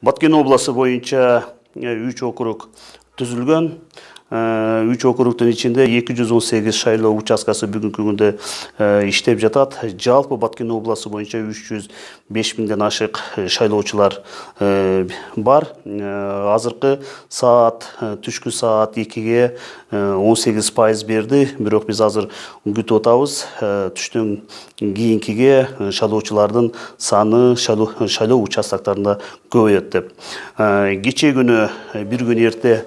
Баткен обласы боюнча 3 округ түзүлгөн. 3 округтун ичинде 218 шайлоо участкасы бүгүнкү күндө иштеп жатат. Жалпы Баткен обласы боюнча 305 миңден ашык шайлоочулар бар. Азыркы саат, түшкү саат 2-ге 18% берди. Бирок биз азыр күтүп атабыз. Түштөн кийинкиге шайлоочулардын саны шайлоо участоктарында көбөйөт деп. Кечээ күнү бир күн эрте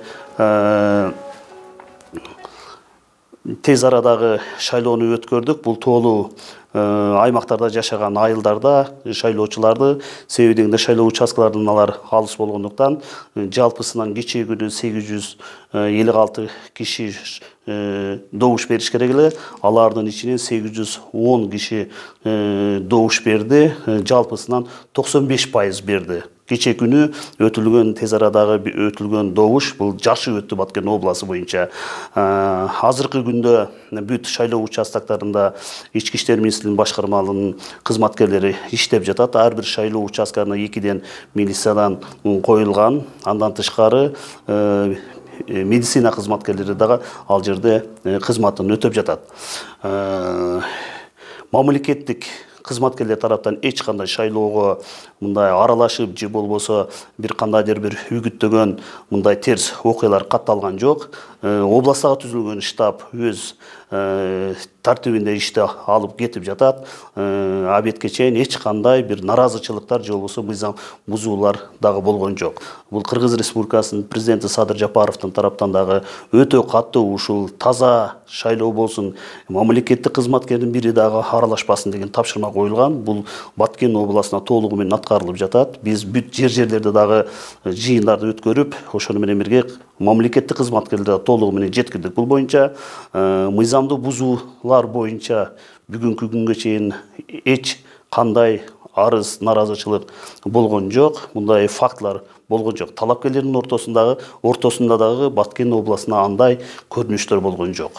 тез арадагы шайлоону өткөрдүк. Бул тоолуу аймактарда жашаган айылдарда шайлоочуларды себеби дегенде шайлоо участкаларынан алар алыс болгондуктан жалпысынан кечээ күнү 856 киши добуш бериш керек эле. Алардын ичинен 810 киши добуш берди. Жалпысынан 95% берди. Кечээ күнү өтүлгөн тез арадагы өтүлгөн добуш бул жакшы өттү Баткен обласы боюнча. Азыркы күндө бүт шайлоо участоктарында ички иштер министрлигинин башкармалыгынын кызматкерлери иштеп жатат. Ар бир шайлоо участкасына 2ден милициядан коюлган. Андан тышкары медицина кызматкерлери дагы ал жерде кызматын өтөп жатат. Мамлекеттик кызматкерлер тараптан эч кандай шайлоого мындай аралашып же болбосо бир кандайдыр бир үгүттөгөн мындай терс окуялар катталган жок. Областагы түзүлгөн штаб өз тартибинде ишти алып кетип жатат. Абетке чейин эч кандай бир наразычылыктар же болбосо мыйзам бузуулар дагы болгон жок. Бул Кыргыз Республикасынын президенти Садыр Жапаровдун тараптан дагы өтө катуу ушул таза шайлоо болсун, мамлекеттик кызматкердин бири дагы аралашпасын деген тапшырма коюлган. Бул Баткен областына толугу менен аткарылып жатат. Биз бүт жерлерде дагы жыйындарды өткөрүп, ошону менен бирге мамлекеттик кызматкерлерди толугу менен жеткирдик. Бул боюнча мыйзамдуу бузуулар боюнча бүгүнкү күнгө чейин эч кандай арыз, наразычылык болгон жок. Мындай фактылар болгон жок. Талапкерлердин ортосунда дагы Баткен областына андай көрүнүштөр болгон жок.